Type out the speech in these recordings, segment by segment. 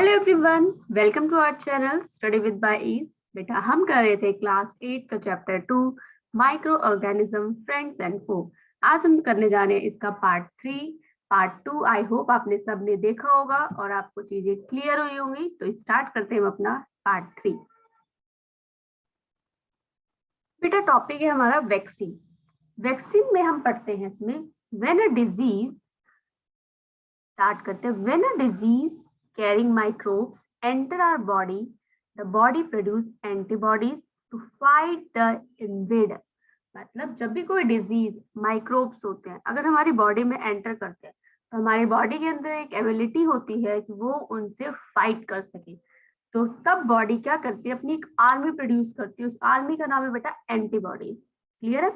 Hello everyone, welcome to our channel study with by ease. बेटा हम कर रहे थे क्लास 8 का chapter 2 microorganism friends and foe. आज हम करने जा रहे हैं इसका पार्ट 3। पार्ट 2 आई होप आपने सबने देखा होगा और आपको चीजें क्लियर हुई होंगी। तो स्टार्ट करते हैं हम अपना पार्ट 3। बेटा टॉपिक है हमारा वैक्सीन। वैक्सीन में हम पढ़ते हैं इसमें व्हेन अ डिजीज, स्टार्ट करते हैं, when a disease carrying microbes enter our body, the body produce antibodies to fight the invader। मतलब जब भी कोई डिजीज माइक्रोब्स होते हैं अगर हमारी बॉडी में एंटर करते हैं तो हमारी बॉडी के अंदर एक एबिलिटी होती है कि वो उनसे फाइट कर सके। तो तब बॉडी क्या करती है, अपनी एक आर्मी प्रोड्यूस करती है। उस आर्मी का नाम है बेटा एंटीबॉडीज। क्लियर है?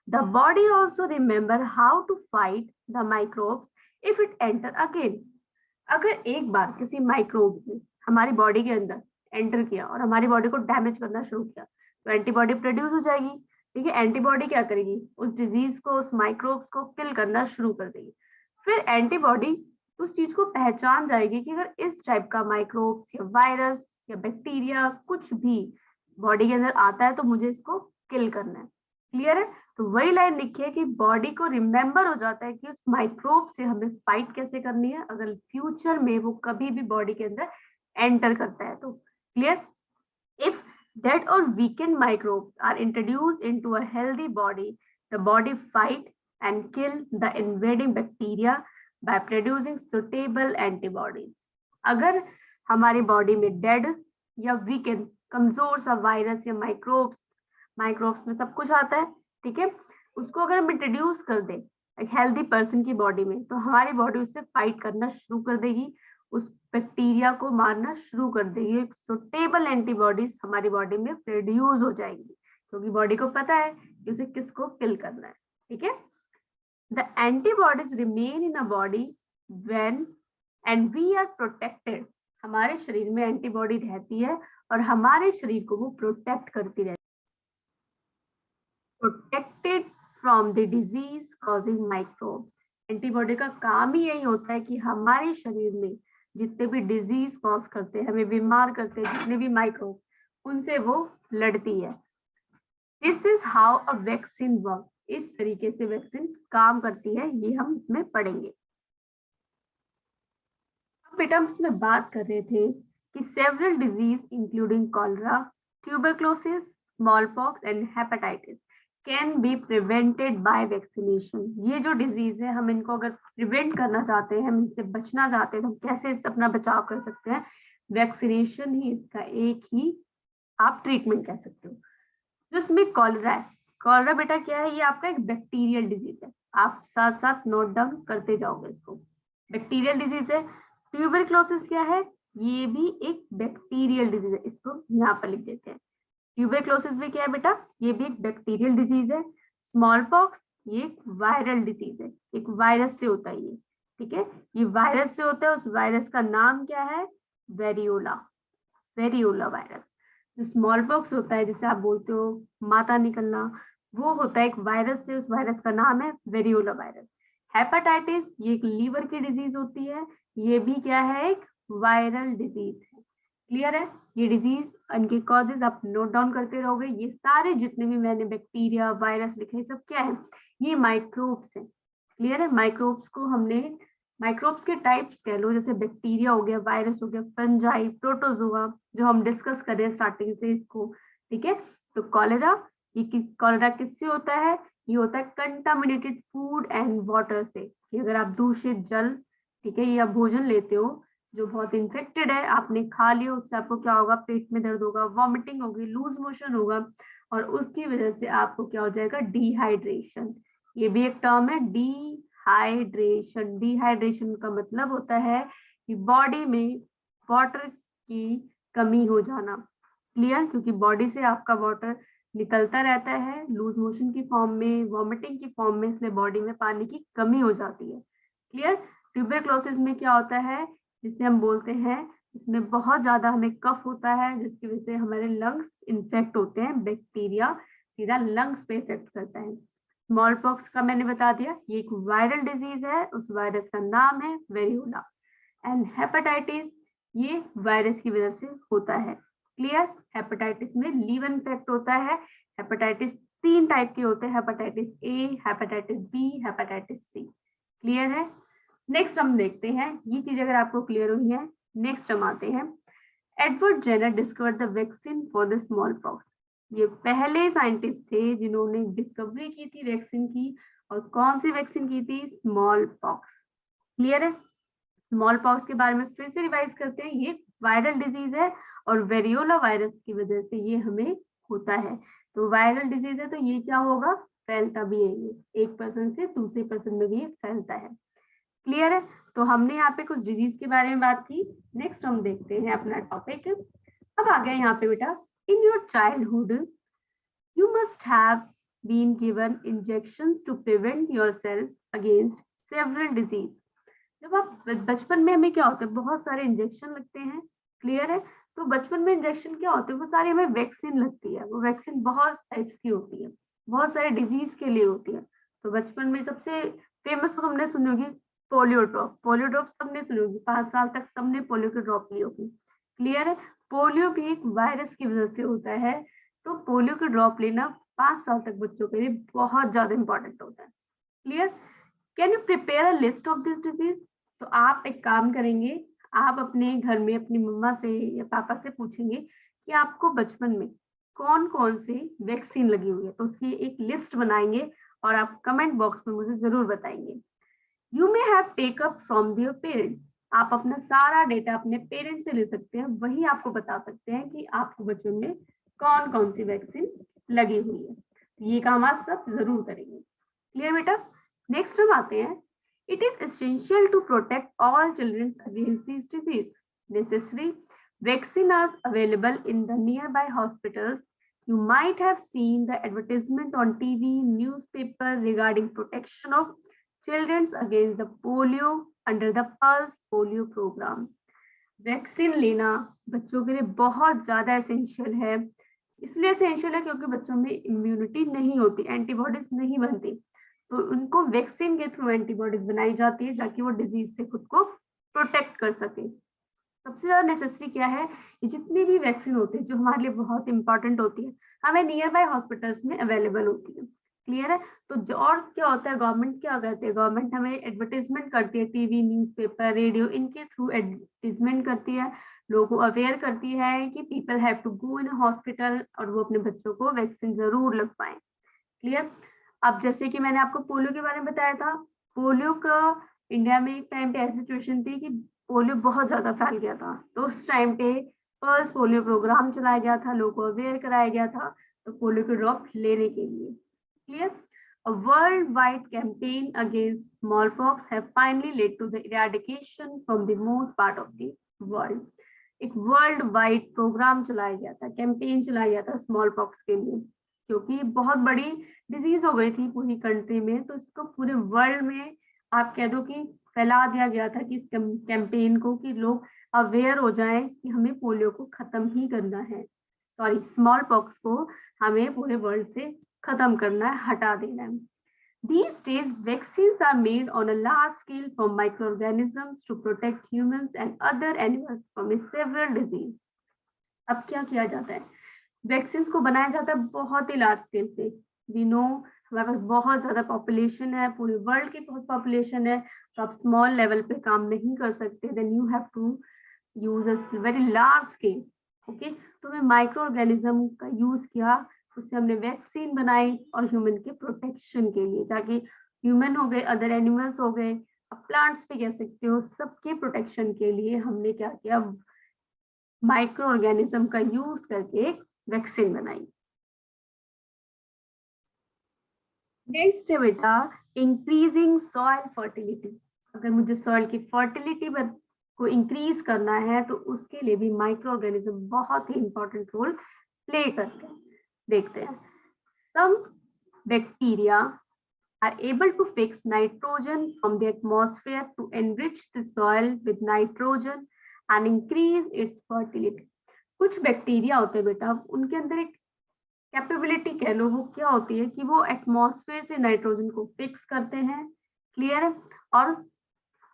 The body also remember how to fight the microbes if it enter again. अगर एक बार किसी माइक्रोब ने हमारी बॉडी के अंदर एंटर किया और हमारी बॉडी को डैमेज करना शुरू किया तो एंटीबॉडी प्रोड्यूस हो जाएगी। ठीक है, एंटीबॉडी क्या करेगी, उस डिजीज को, उस माइक्रोब को किल करना शुरू कर देगी। फिर एंटीबॉडी उस चीज को पहचान जाएगी कि अगर इस टाइप का माइक्रोब्स या वायरस या बैक्टीरिया कुछ भी बॉडी के अंदर आता है तो मुझे इसको किल करना है। क्लियर है? तो वही लाइन लिखी है कि बॉडी को रिमेम्बर हो जाता है कि उस माइक्रोब से हमें फाइट कैसे करनी है अगर फ्यूचर में वो कभी भी बॉडी के अंदर एंटर करता है तो। Clear? If dead or weakened microbes are introduced into a healthy body, the body fight and kill the invading bacteria by producing suitable antibodies। अगर हमारी बॉडी में डेड या वीकेंड, कमजोर सा वायरस या माइक्रोब्स में सब कुछ आता है, ठीक है, उसको अगर हम इंट्रोड्यूस कर दें एक हेल्दी पर्सन की बॉडी में तो हमारी बॉडी उससे फाइट करना शुरू कर देगी, उस बैक्टीरिया को मारना शुरू कर देगी। एक सुटेबल एंटीबॉडीज हमारी बॉडी में प्रोड्यूस हो जाएंगी क्योंकि बॉडी को पता है कि उसे किसको किल करना है। ठीक है, the antibodies remain in a body when and we are protected. हमारे शरीर में एंटीबॉडी रहती है और हमारे शरीर को वो प्रोटेक्ट करती रहती है। Protected from the disease causing microbes. Antibody का काम ही यही होता है कि हमारे शरीर में जितने भी डिजीज कॉज करते हैं, हमें बीमार करते हैं, जितने भी माइक्रोब, उनसे वो लड़ती है। This is how a vaccine work. इस तरीके से वैक्सीन काम करती है, ये हम इसमें पढ़ेंगे। अब बेटा हम इसमें बात कर रहे थे कि several disease including cholera, tuberculosis, smallpox and hepatitis can be prevented by vaccination. ये जो डिजीज है हम इनको अगर प्रिवेंट करना चाहते हैं, हम इनसे बचना चाहते हैं तो हम कैसे इससे अपना बचाव कर सकते हैं? वैक्सीनेशन ही इसका एक ही आप ट्रीटमेंट कह सकते हो। जिसमें कॉलरा है, कॉलरा बेटा क्या है, ये आपका एक बैक्टीरियल डिजीज है। आप साथ साथ नोट डाउन करते जाओगे इसको, बैक्टीरियल डिजीज है। ट्यूबरक्लोसिस क्या है, ये भी एक बैक्टीरियल डिजीज है, इसको यहाँ पर लिख देते हैं। ट्यूबरक्लोसिस भी क्या है बेटा, ये भी एक बैक्टीरियल डिजीज है। स्मॉल पॉक्स ये एक वायरल डिजीज है, एक वायरस से होता है ये। ठीक है, ये वायरस से होता है, उस वायरस का नाम क्या है, वेरियोला, वेरियोला वायरस। जो स्मॉल पॉक्स होता है, जिसे आप बोलते हो माता निकलना, वो होता है एक वायरस से, उस वायरस का नाम है वेरियोला वायरस। हेपेटाइटिस ये एक लीवर की डिजीज होती है, ये भी क्या है, एक वायरल डिजीज है। क्लियर है? ये डिजीज, इनके कॉजेज आप नोट डाउन करते रहोगे। ये सारे जितने भी मैंने बैक्टीरिया, वायरस लिखे, सब क्या है, ये माइक्रोब्स हैं। क्लियर है? माइक्रोब्स को हमने, माइक्रोब्स के टाइप्स कह लो, जैसे बैक्टीरिया हो गया, वायरस हो गया, फंजाई, प्रोटोजोआ, जो हम डिस्कस कर रहे हैं स्टार्टिंग से इसको। ठीक है, तो कॉलेरा, कॉलेरा किससे होता है, ये होता है कंटामिनेटेड फूड एंड वाटर से, कि अगर आप दूषित जल, ठीक है, या भोजन लेते हो जो बहुत इन्फेक्टेड है, आपने खा लिया, उससे आपको क्या होगा, पेट में दर्द होगा, वॉमिटिंग होगी, लूज मोशन होगा, और उसकी वजह से आपको क्या हो जाएगा, डिहाइड्रेशन। ये भी एक टर्म है, डिहाइड्रेशन। डिहाइड्रेशन का मतलब होता है कि बॉडी में वाटर की कमी हो जाना। क्लियर? क्योंकि बॉडी से आपका वाटर निकलता रहता है लूज मोशन की फॉर्म में, वॉमिटिंग की फॉर्म में, इसलिए बॉडी में पानी की कमी हो जाती है। क्लियर? ट्यूबरक्लोसिस में क्या होता है, जिसे हम बोलते हैं, इसमें बहुत ज्यादा हमें कफ होता है, जिसकी वजह से हमारे लंग्स इन्फेक्ट होते हैं, बैक्टीरिया सीधा लंग्स पे इफेक्ट करता है। स्मॉल पॉक्स का मैंने बता दिया, ये एक वायरल डिजीज है, उस वायरस का नाम है वेरियोला। एंड हेपेटाइटिस, ये वायरस की वजह से होता है। क्लियर? हेपेटाइटिस में लीवर इन्फेक्ट होता है। हेपेटाइटिस 3 टाइप के होते हैं, hepatitis A, hepatitis B, hepatitis C. Clear है? नेक्स्ट हम देखते हैं, ये चीज अगर आपको क्लियर हुई है, नेक्स्ट हम आते हैं, Edward Jenner discovered the vaccine for the smallpox. ये पहले साइंटिस्ट थे जिन्होंने डिस्कवरी की थी वैक्सीन की, और कौन सी वैक्सीन की थी? Small pox. क्लियर है? स्मॉल पॉक्स के बारे में फिर से रिवाइज करते हैं, ये वायरल डिजीज है और वेरियोला वायरस की वजह से ये हमें होता है। तो वायरल डिजीज है तो ये क्या होगा? फैलता भी है, ये एक पर्सन से दूसरे पर्सन में भी ये फैलता है। क्लियर है? तो हमने यहाँ पे कुछ डिजीज के बारे में बात की। नेक्स्ट हम देखते हैं अपना टॉपिक। अब आ गया यहाँ पे बेटा, in your childhood you must have been given injections to prevent yourself against several disease. जब आप बचपन में, हमें क्या होता है, बहुत सारे इंजेक्शन लगते हैं। क्लियर है? तो बचपन में इंजेक्शन क्या होते हैं? वो सारी हमें वैक्सीन लगती है। वो वैक्सीन बहुत टाइप्स की होती है, बहुत सारे डिजीज के लिए होती है। तो बचपन में सबसे फेमस तो तुमने सुनी होगी पोलियो ड्रॉप। पोलियो ड्रॉप सबने सुनी होगी, 5 साल तक सबने पोलियो की ड्रॉप ली होगी। क्लियर है? पोलियो भी एक वायरस की वजह से होता है। तो पोलियो की ड्रॉप लेना 5 साल तक बच्चों के लिए बहुत ज्यादा इंपॉर्टेंट होता है। Clear? Can you prepare a list of this disease? तो आप एक काम करेंगे, आप अपने घर में अपनी मम्मा से या पापा से पूछेंगे कि आपको बचपन में कौन कौन सी वैक्सीन लगी हुई है, तो उसकी एक लिस्ट बनाएंगे और आप कमेंट बॉक्स में मुझे जरूर बताएंगे। You may have take up from your parents. आप अपना सारा डेटा अपने पेरेंट्स से ले सकते हैं, वही आपको बता सकते हैं कि आपको बचपन में कौन कौन सी वैक्सीन लगी हुई है। ये काम आप सब जरूर करेंगे। क्लियर बेटा? नेक्स्ट हम आते हैं, it is essential to protect all children against this disease. Necessary vaccine are available in the nearby hospitals. You might have seen the advertisement on TV, newspaper regarding protection of children against the polio under the Pulse Polio program. Vaccine लेना बच्चों के लिए बहुत ज्यादा essential है। इसलिए essential है क्योंकि बच्चों में इम्यूनिटी नहीं होती, एंटीबॉडीज नहीं बनती, तो उनको वैक्सीन के थ्रू एंटीबॉडीज बनाई जाती है ताकि वो डिजीज से खुद को प्रोटेक्ट कर सके। सबसे ज्यादा नेसेसरी क्या है? ये जितनी भी वैक्सीन होती है जो हमारे लिए बहुत इंपॉर्टेंट होती है, हमें नियर बाय हॉस्पिटल्स में अवेलेबल होती है। क्लियर है? तो जो और क्या होता है, गवर्नमेंट क्या करती है, गवर्नमेंट हमें एडवर्टाइजमेंट करती है, टीवी, न्यूज़पेपर, रेडियो, इनके थ्रू एडवर्टाइजमेंट करती है, लोगों को अवेयर करती है कि people have to go in hospital और वो अपने बच्चों को वैक्सीन जरूर लगवाएं। क्लियर? अब जैसे कि मैंने आपको पोलियो के बारे में बताया था, पोलियो का इंडिया में एक टाइम पे ऐसी सिचुएशन थी कि पोलियो बहुत ज्यादा फैल गया था, तो उस टाइम पे पल्स पोलियो प्रोग्राम चलाया गया था, लोगों को अवेयर कराया गया था तो पोलियो की ड्रॉप लेने के लिए। Clear? A worldwide campaign against smallpox have finally led to the eradication from the most part of the world. एक वर्ल्ड वाइड प्रोग्राम चलाया गया था, कैंपेन चलाया गया था स्मॉल पॉक्स के लिए, क्योंकि बहुत बड़ी डिजीज हो गई थी पूरी कंट्री में, तो इसको पूरे वर्ल्ड में आप कह दो कि फैला दिया गया था कि इस कैंपेन को, कि लोग अवेयर हो जाएं कि हमें पोलियो को खत्म ही करना है, सॉरी स्मॉल पॉक्स को हमें पूरे वर्ल्ड से खत्म करना है, हटा देना है। These days, vaccines are made on a large scale from microorganisms to protect humans and other animals from several diseases. अब क्या किया जाता है? वैक्सीन को बनाया जाता है बहुत ही लार्ज स्केल पे। वी नो हमारे पास बहुत ज्यादा पॉपुलेशन है, पूरे वर्ल्ड की बहुत पॉपुलेशन है, तो आप स्मॉल लेवल पे काम नहीं कर सकते, then you have to use a very large scale. Okay, तो हमें माइक्रो ऑर्गेनिज्म का यूज किया, उससे हमने वैक्सीन बनाई और ह्यूमन के प्रोटेक्शन के लिए, ताकि ह्यूमन हो गए, अदर एनिमल्स हो गए, अब प्लांट्स भी कह सकते हो, सबके प्रोटेक्शन के लिए हमने क्या किया, माइक्रो ऑर्गेनिज्म का यूज करके वैक्सीन बनाई। नेक्स्ट है बेटा इंक्रीजिंग सॉइल फर्टिलिटी। अगर मुझे सॉइल की फर्टिलिटी को इंक्रीज करना है तो उसके लिए भी माइक्रो ऑर्गेनिज्म बहुत ही इंपॉर्टेंट रोल प्ले करते हैं। देखते हैं, some bacteria are able to fix nitrogen from the atmosphere to enrich the soil with nitrogen and increase its fertility. कुछ बैक्टीरिया होते हैं बेटा, उनके अंदर एक कैपेबिलिटी कह लो, वो क्या होती है कि वो एटमॉस्फेयर से नाइट्रोजन को फिक्स करते हैं। क्लियर है? और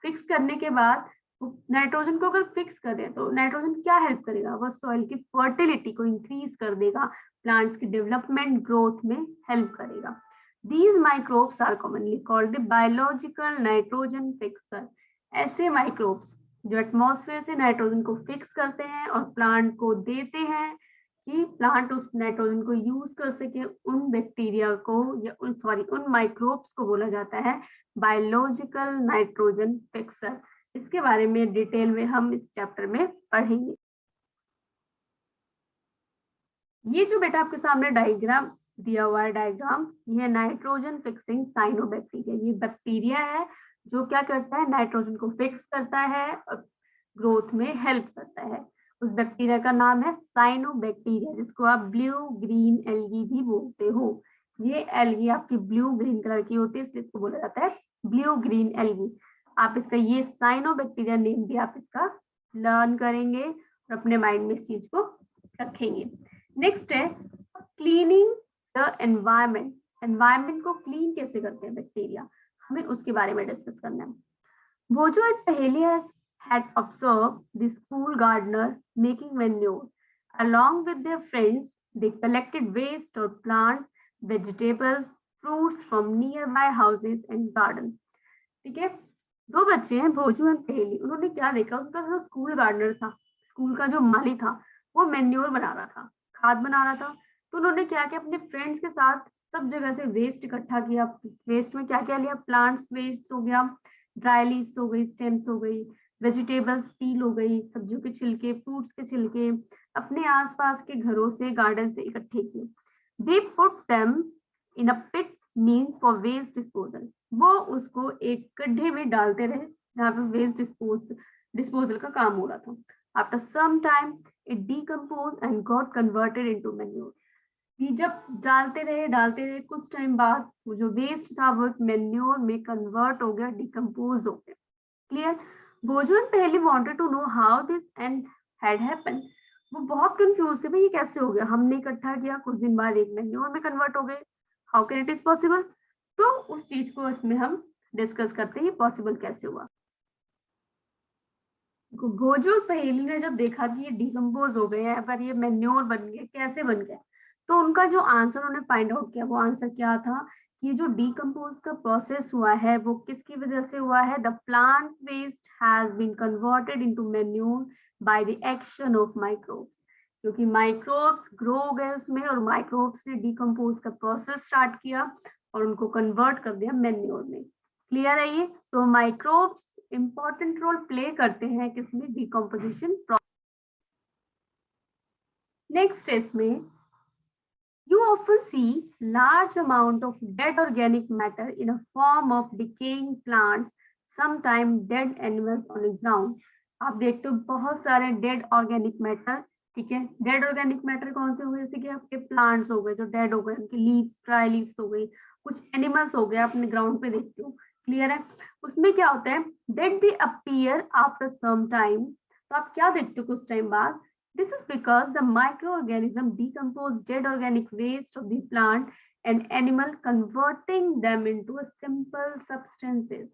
फिक्स करने के बाद नाइट्रोजन को अगर फिक्स कर दें तो नाइट्रोजन क्या हेल्प करेगा, वो सॉइल की फर्टिलिटी को इंक्रीज कर देगा, प्लांट्स की डेवलपमेंट ग्रोथ में हेल्प करेगा। These microbes are commonly called the biological nitrogen fixer. ऐसे माइक्रोब्स जो एटमॉस्फेयर से नाइट्रोजन को फिक्स करते हैं और प्लांट को देते हैं कि प्लांट उस नाइट्रोजन को यूज कर सके, उन बैक्टीरिया को या उन माइक्रोब्स को बोला जाता है बायोलॉजिकल नाइट्रोजन फिक्सर। इसके बारे में डिटेल में हम इस चैप्टर में पढ़ेंगे। ये जो बेटा आपके सामने डायग्राम दिया हुआ है, डायग्राम, ये नाइट्रोजन फिक्सिंग साइनोबैक्टीरिया। ये बैक्टीरिया है जो क्या करता है, नाइट्रोजन को फिक्स करता है और ग्रोथ में हेल्प करता है। उस बैक्टीरिया का नाम है साइनोबैक्टीरिया, जिसको आप ब्लू ग्रीन एल्गी भी बोलते हो। ये एल्गी आपकी ब्लू ग्रीन कलर की होती है, इसलिए इसको बोला जाता है ब्लू ग्रीन एल्गी। आप इसका ये साइनोबैक्टीरिया नेम भी आप इसका लर्न करेंगे और अपने माइंड में इस चीज को रखेंगे। नेक्स्ट है क्लीनिंग द एनवायरमेंट। एनवायरमेंट को क्लीन कैसे करते हैं बैक्टीरिया, हमें उसके बारे में डिस्कस करना है। Bojo and Pahelias had observed the school gardener making manure. Along with their friends, they collected waste or plants, vegetables, fruits from nearby houses and gardens. ठीक है, दो बच्चे हैं भोजू एंड पहेली। उन्होंने क्या देखा, उनका जो स्कूल गार्डनर था, स्कूल का जो माली था, वो मैन्योर बना रहा था, खाद बना रहा था। तो उन्होंने क्या किया, अपने फ्रेंड्स के साथ सब जगह से वेस्ट इकट्ठा किया। वेस्ट में क्या क्या लिया, प्लांट्स वेस्ट हो गया, ड्राई लीव्स हो गई, स्टेम्स हो गई, वेजिटेबल्स पील हो गई, सब्जियों के छिलके, फ्रूट्स के छिलके, अपने आसपास के घरों से, गार्डन से इकट्ठे किए। They put them in a pit mean for waste disposal. वो उसको एक गड्ढे में डालते रहे जहाँ पे वेस्ट डिस्पोजल का काम हो रहा था। After some time it decompose and got converted into manure. जब डालते रहे कुछ टाइम बाद वो जो वेस्ट था वो मैन्योर में कन्वर्ट हो गया, डिकम्पोज हो गया। क्लियर। भोजन पहले wanted to know how this and had happened. वो बहुत कंफ्यूज थे, भाई ये कैसे हो गया, हमने इकट्ठा किया, कुछ दिन बाद एक मैन्योर में कन्वर्ट हो गए, how can it is possible. तो उस चीज को इसमें हम डिस्कस करते हैं, पॉसिबल कैसे हुआ। भोजू और पहेली ने जब देखा कि ये डिकम्पोज हो गए हैं पर ये मैन्योर बन गए, कैसे बन गए, तो उनका जो आंसर उन्होंने फाइंड आउट किया, वो आंसर क्या था कि ये जो डिकम्पोज का प्रोसेस हुआ है वो किसकी वजह से हुआ है, the plant waste has been converted into manure by the action of microbes. क्योंकि माइक्रोब्स ग्रो हो गए उसमें और माइक्रोब्स ने डिकम्पोज का प्रोसेस स्टार्ट किया और उनको कन्वर्ट कर दिया मैन्योर में। क्लियर है ये। तो माइक्रोब्स इंपॉर्टेंट रोल प्ले करते हैं किसमें, डिकम्पोजिशन प्रोसेस। नेक्स्ट इसमें you often see large amount of dead organic matter in a form of decaying plants, sometimes dead animals on the ground. आप देखते हो बहुत सारे डेड ऑर्गेनिक मैटर। ठीक है, डेड ऑर्गेनिक मैटर कौन से हुए, जैसे कि आपके प्लांट्स हो गए जो डेड हो गए, उनकी लीव्स, ड्राई लीव्स हो गई, कुछ एनिमल्स हो गए, अपने ग्राउंड पे देखते हो। क्लियर है। उसमें क्या होता है, dead they appear after some time. तो आप क्या देखते हो कुछ टाइम बाद, this is because the microorganism decompose dead organic waste of the plant and animal, converting them into a simple substances.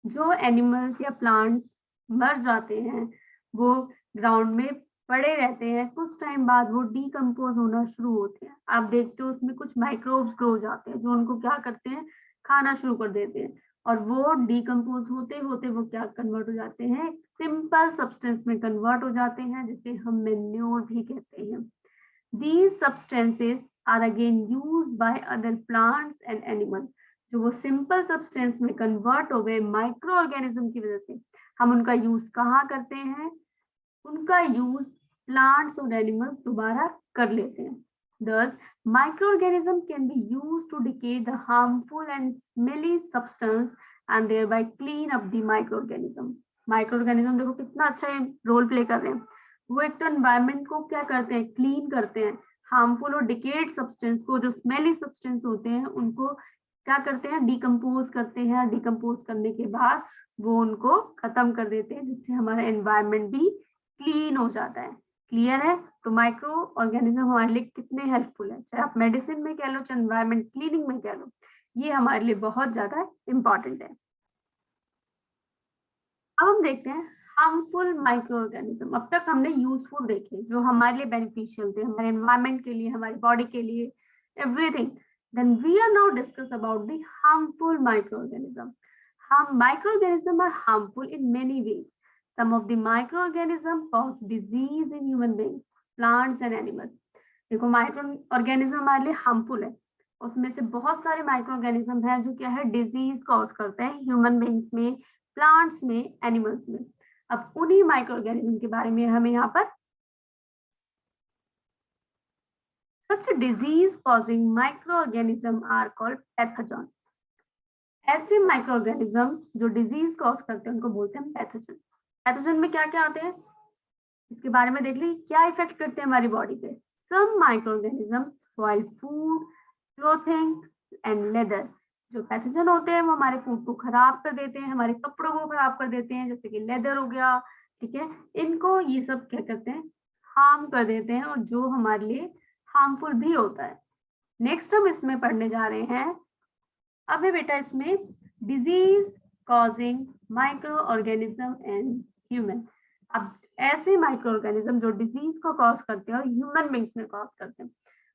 जो एनिमल्स या प्लांट्स मर जाते हैं वो ग्राउंड में पड़े रहते हैं, कुछ टाइम बाद वो डीकम्पोज होना शुरू होते हैं। आप देखते हो उसमें कुछ माइक्रोब्स ग्रो हो जाते हैं जो उनको क्या करते हैं, खाना शुरू कर देते हैं और वो डीकम्पोज होते होते वो क्या कन्वर्ट हो जाते हैं, सिंपल सब्सटेंस में कन्वर्ट हो जाते हैं, जिसे हम मैन्योर भी कहते हैं। These substances are again used by other plants and animals. जो वो सिंपल सब्सटेंस में कन्वर्ट हो गए माइक्रो ऑर्गेनिज्म की वजह से, हम उनका यूज कहाँ करते हैं, उनका यूज प्लांट्स और एनिमल्स दोबारा कर लेते हैं। Thus, microorganism can be used to decay the harmful and smelly substance and thereby clean up the microorganism. Microorganism देखो कितना अच्छा रोल प्ले कर रहे हैं। वो एक तो एनवायरमेंट को क्या करते हैं, क्लीन करते हैं, हार्मफुल और डिकेड सब्सटेंस को, जो स्मेली सब्सटेंस होते हैं उनको क्या करते हैं, डिकम्पोज करते हैं। डिकम्पोज करने के बाद वो उनको खत्म कर देते हैं, जिससे हमारा एनवायरमेंट भी क्लीन हो जाता है। क्लियर है। तो माइक्रो ऑर्गेनिज्म हमारे लिए कितने हेल्पफुल है, चाहे आप मेडिसिन में कह लो, चाहे एनवायरमेंट क्लीनिंग में कह लो, ये हमारे लिए बहुत ज्यादा इंपॉर्टेंट है। अब हम देखते हैं हार्मफुल माइक्रो ऑर्गेनिज्म। अब तक हमने यूजफुल देखे जो हमारे लिए बेनिफिशियल थे, हमारे एनवायरमेंट के लिए, हमारी बॉडी के लिए, everything. Then we are now discuss about the harmful microorganism. Microorganisms are harmful in many ways. Some of the microorganisms cause disease in human beings, plants and animals. देखो micro organism हमारे लिए harmful है, उसमें से बहुत सारे micro organism हैं जो क्या है, डिजीज कॉज करते हैं ह्यूमन बींग्स में, प्लांट्स में, एनिमल्स में। अब उन्हीं माइक्रो ऑर्गेनिज्म के बारे में हमें यहाँ पर such a disease causing microorganism are called pathogen. ऐसे माइक्रो ऑर्गेनिज्म जो डिजीज कॉज करते हैं उनको बोलते हैं पैथोजन। पैथोजन में क्या क्या आते हैं इसके बारे में देख ली, क्या इफेक्ट करते हैं हमारी बॉडी पे। Some microorganism spoil food, clothing and leather. जो पैथोजन होते हैं वो हमारे फूड को खराब कर देते हैं, हमारे कपड़ों को खराब कर देते हैं, जैसे कि लेदर हो गया, ठीक है, इनको ये सब क्या करते हैं, हार्म कर देते हैं, और जो हमारे लिए हार्मफुल भी होता है। नेक्स्ट हम इसमें पढ़ने जा रहे हैं अब बेटा इसमें disease causing micro organism and human. अब ऐसे माइक्रो ऑर्गेनिज्म जो डिजीज को कॉज करते हैं और ह्यूमन बींग्स में कॉज करते हैं।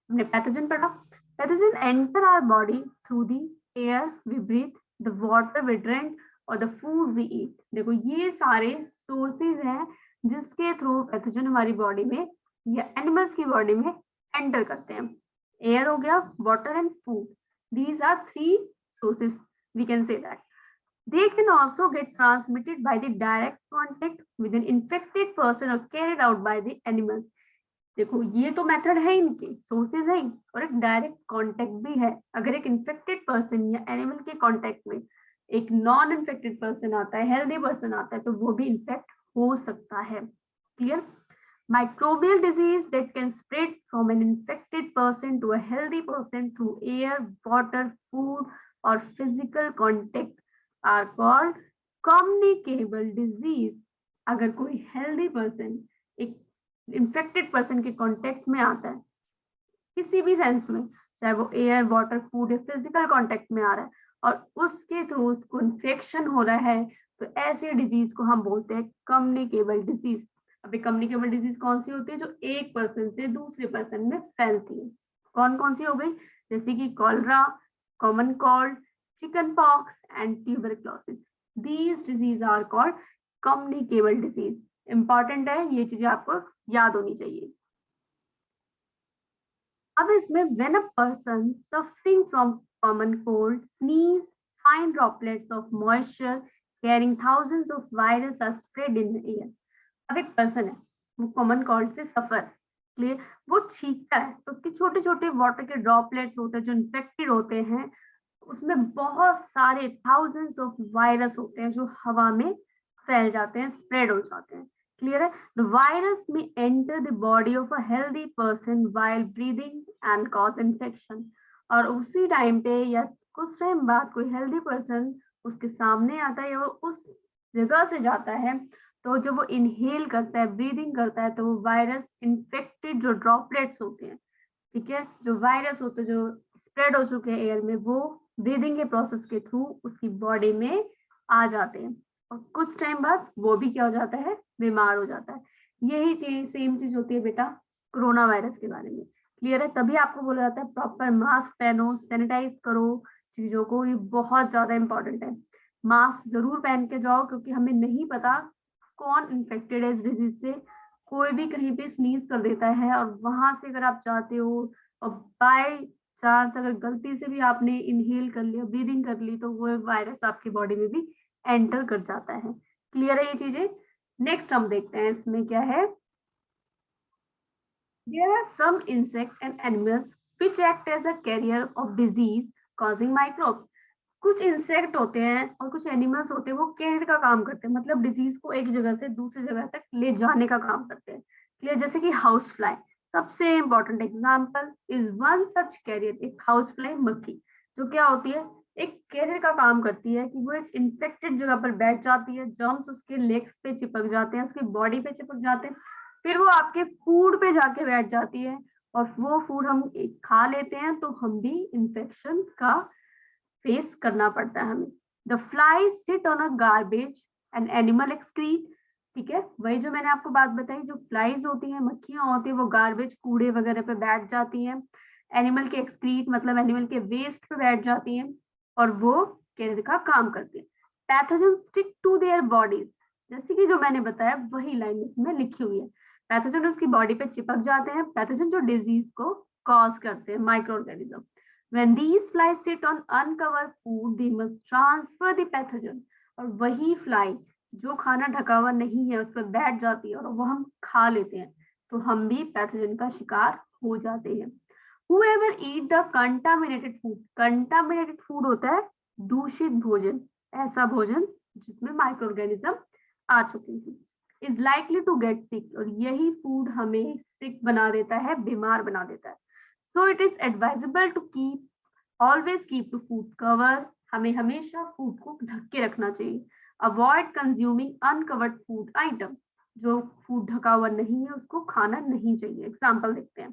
हमने पैथोजन पढ़ा। Pathogen enter our body through the air we breathe, the water we drink और द फूड वी ईट। देखो ये सारे सोर्सेज हैं जिसके थ्रू पैथोजन हमारी बॉडी में या एनिमल्स की बॉडी में एंटर करते हैं। एयर हो गया, water and food, these are three sources, we can say that. They can also get transmitted by the direct contact with an infected person or carried out by the animals. देखो ये तो method है, इनके sources है, और एक direct contact भी है। अगर एक इन्फेक्टेड पर्सन या एनिमल के कांटेक्ट में एक नॉन इन्फेक्टेड पर्सन आता है, हेल्दी पर्सन आता है, तो वो भी इन्फेक्ट हो सकता है। Clear? Microbial disease that can spread from an infected person to a healthy person through air, water, food or physical contact are called communicable disease. अगर कोई healthy person एक infected person के contact में आता है किसी भी सेंस में, चाहे वो एयर, वाटर, फूड या फिजिकल कांटेक्ट में आ रहा है और उसके थ्रू उसको इन्फेक्शन हो रहा है, तो ऐसी डिजीज को हम बोलते हैं कम्युनिकेबल डिजीज। अभी कम्युनिकेबल डिजीज कौन सी होती है, जो एक पर्सन से दूसरे पर्सन में फैलती है। कौन कौन सी हो गई, जैसे कि cholera, common cold, chickenpox and tuberculosis. These disease are called communicable disease. Important है, ये चीजें आपको याद होनी चाहिए। अब इसमें when a person suffering from common cold sneeze, fine droplets of moisture carrying thousands of virus are spread in the air. अब एक पर्सन है, वो कॉमन कोल्ड से सफर, क्लियर, वो छींकता है तो उसके छोटे छोटे वाटर के ड्रॉपलेट्स होते हैं जो इन्फेक्टेड होते हैं, उसमें बहुत सारे थाउजेंड्स ऑफ वायरस होते हैं जो हवा में फैल जाते हैं, स्प्रेड हो जाते हैं। क्लियर है? द वायरस में enter the body of a healthy person while breathing and cause infection. और उसी टाइम पे या कुछ टाइम बाद कोई हेल्दी पर्सन उसके सामने आता है या वो उस जगह से जाता है, तो जब वो इनहेल करता है, ब्रीदिंग करता है, तो वो वायरस इन्फेक्टेड जो ड्रॉपलेट्स होते हैं, ठीक है, जो वायरस होते हैं जो स्प्रेड हो चुके हैं एयर में, वो ब्रीदिंग के प्रोसेस के थ्रू उसकी बॉडी में आ जाते हैं और कुछ टाइम बाद वो भी क्या हो जाता है, बीमार हो जाता है। यही चीज सेम चीज होती है बेटा कोरोना वायरस के बारे में। क्लियर है? तभी आपको बोला जाता है प्रॉपर मास्क पहनो, सैनिटाइज करो चीजों को, ये बहुत ज्यादा इंपॉर्टेंट है। मास्क जरूर पहन के जाओ क्योंकि हमें नहीं पता कौन इन्फेक्टेड है इस डिजीज से। कोई भी कहीं पे स्नीज कर देता है और वहां से अगर आप जाते हो और बाय चांस अगर गलती से भी आपने इनहेल कर लिया, ब्रीदिंग कर ली, तो वो वायरस आपकी बॉडी में भी एंटर कर जाता है। क्लियर है ये चीजें? नेक्स्ट हम देखते हैं इसमें क्या है। There are some insects and animals which act as a carrier of disease causing microbes. कुछ इंसेक्ट होते हैं और कुछ एनिमल्स होते हैं वो कैरियर का काम करते हैं, मतलब डिजीज को एक जगह से दूसरी जगह तक ले जाने का काम करते हैं। क्लियर? जैसे कि हाउस फ्लाई सबसे important example is one such carrier, एक हाउस फ्लाई मक्खी जो क्या होती है, एक कैरियर का काम करती है कि वो एक इन्फेक्टेड जगह पर बैठ जाती है, जर्म्स उसके लेग्स पे चिपक जाते हैं, उसकी बॉडी पे चिपक जाते हैं, फिर वो आपके फूड पे जाके बैठ जाती है और वो फूड हम खा लेते हैं तो हम भी इन्फेक्शन का फेस करना पड़ता है हमें। The fly sit on a garbage an animal excrete, ठीक वही जो मैंने आपको बात बताई, जो फ्लाइज होती हैं, मक्खियां होती हैं, वो गार्बेज कूड़े वगैरह पे बैठ जाती हैं, एनिमल के एक्सक्रीट मतलब एनिमल के वेस्ट पे बैठ जाती हैं और वो कहने का काम करती हैं। Pathogen stick to their bodies, जैसे कि जो मैंने बताया वही लाइन इसमें लिखी हुई है। पैथोजन उसकी बॉडी पे चिपक जाते हैं, पैथोजन जो डिजीज को कॉज करते हैं, micro organism. When these flies sit on uncovered food, they must transfer the pathogen। और वही फ्लाई जो खाना ढका हुआ नहीं है उस पर बैठ जाती है और वो हम खा लेते हैं, तो हम भी पैथोजन का शिकार हो जाते हैं। Whoever eat the contaminated food, contaminated food होता है दूषित भोजन, ऐसा भोजन जिसमें माइक्रो ऑर्गेनिज्म आ चुके हैं, is likely to get sick। और यही फूड हमें सिक बना देता है, बीमार बना देता है। So it is advisable to always keep the food cover। हमें हमेशा फूड को ढक के रखना चाहिए। Avoid consuming uncovered food item। जो फूड ढका हुआ नहीं है उसको खाना नहीं चाहिए। एग्जाम्पल देखते हैं।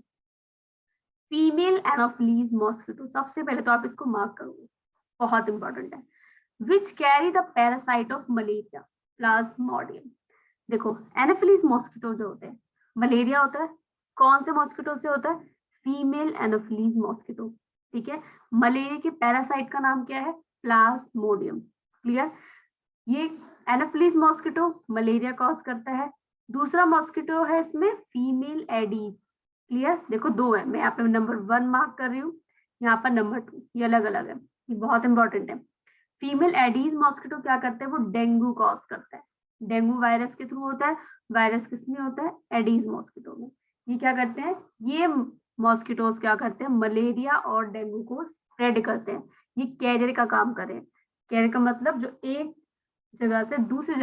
फीमेल एनोफिलीज मॉस्किटो, सबसे पहले तो आप इसको मार्क करोगे, बहुत इंपॉर्टेंट है। Which carry the parasite of malaria Plasmodium. देखो एनोफिलीज मॉस्किटो जो होते हैं, मलेरिया होता है, कौन से मॉस्किटो से होता है? फीमेल एनोफिलीज मॉस्किटो, ठीक है। मलेरिया के पैरासाइट का नाम क्या है? प्लाज्मोडियम। क्लियर? ये एनोफिलीज मॉस्किटो मलेरिया कॉज करता है। दूसरा मॉस्किटो है इसमें फीमेल एडीज। क्लियर? देखो दो है, मैं यहाँ पे नंबर 1 मार्क कर रही हूँ, यहाँ पर नंबर 2, ये अलग अलग है, ये बहुत इंपॉर्टेंट है। फीमेल एडीज मॉस्किटो क्या करते हैं? वो डेंगू कॉज करता है। डेंगू वायरस के थ्रू होता है। वायरस किसमें होता है? एडीज मॉस्किटो में। ये क्या करते हैं? ये मॉस्किटोज क्या करते हैं? मलेरिया और डेंगू को स्प्रेड करते हैं। ये कैरियर का काम करें। कैरियर का मतलब जो एक जगह से दूसरी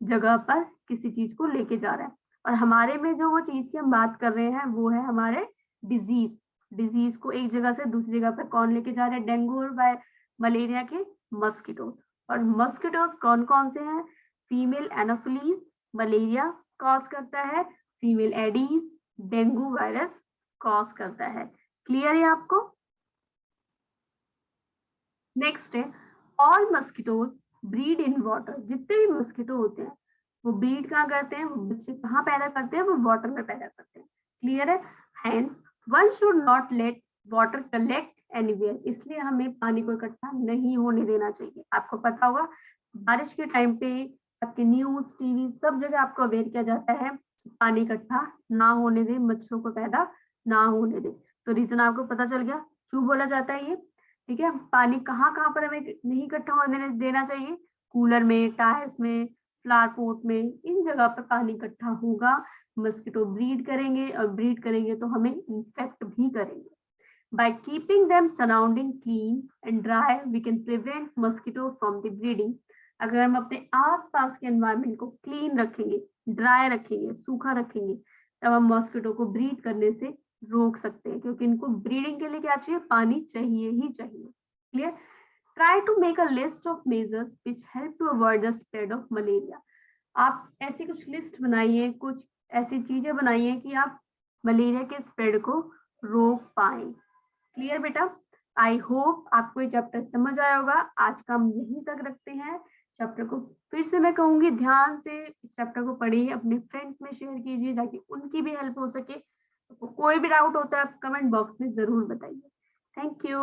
जगह पर किसी चीज को लेके जा रहा है। और हमारे में जो वो चीज की हम बात कर रहे हैं वो है हमारे डिजीज। डिजीज को एक जगह से दूसरी जगह पर कौन लेके जा रहा है? डेंगू और मलेरिया के मस्किटोज। और मस्किटोज कौन कौन से हैं? फीमेल एनोफिलीज मलेरिया कॉज करता है, female Aedes dengue virus cause करता है। क्लियर है आपको? नेक्स्ट है all mosquitoes breed in water. जितने भी मस्किटो होते हैं वो ब्रीड कहाँ करते हैं? वो बच्चे कहाँ पैदा करते हैं? वो वाटर में पैदा करते हैं। क्लियर है? Hence one should not let water collect anywhere. इसलिए हमें पानी को इकट्ठा नहीं होने देना चाहिए। आपको पता होगा बारिश के टाइम पे आपके न्यूज टीवी सब जगह आपको अवेयर किया जाता है पानी इकट्ठा ना होने दे, मच्छरों को पैदा ना होने दे। तो रीजन आपको पता चल गया क्यों बोला जाता है ये, ठीक है। पानी कहाँ कहाँ पर हमें नहीं इकट्ठा होने देना चाहिए? कूलर में, टायर्स में, फ्लावर पॉट में, इन जगह पर पानी इकट्ठा होगा, मस्किटो ब्रीड करेंगे और ब्रीड करेंगे तो हमें इन्फेक्ट भी करेंगे। By keeping them surrounding clean and dry, we can prevent mosquito from the breeding। अगर हम अपने आसपास के एनवायरनमेंट को क्लीन रखेंगे, ड्राई रखेंगे, सूखा रखेंगे, तब हम मॉस्किटो को ब्रीड करने से रोक सकते हैं, क्योंकि इनको ब्रीडिंग के लिए क्या चाहिए? पानी चाहिए ही चाहिए। Clear? Try to make a list of measures which help to avoid the spread of malaria. आप ऐसी कुछ लिस्ट बनाइए, कुछ ऐसी चीजें बनाइए कि आप मलेरिया के स्प्रेड को रोक पाए। क्लियर बेटा? आई होप आपको ये चैप्टर समझ आया होगा। आज का हम यहीं तक रखते हैं। चैप्टर को फिर से मैं कहूंगी ध्यान से इस चैप्टर को पढ़िए, अपने फ्रेंड्स में शेयर कीजिए ताकि उनकी भी हेल्प हो सके। तो कोई भी डाउट होता है आप कमेंट बॉक्स में जरूर बताइए। Thank you.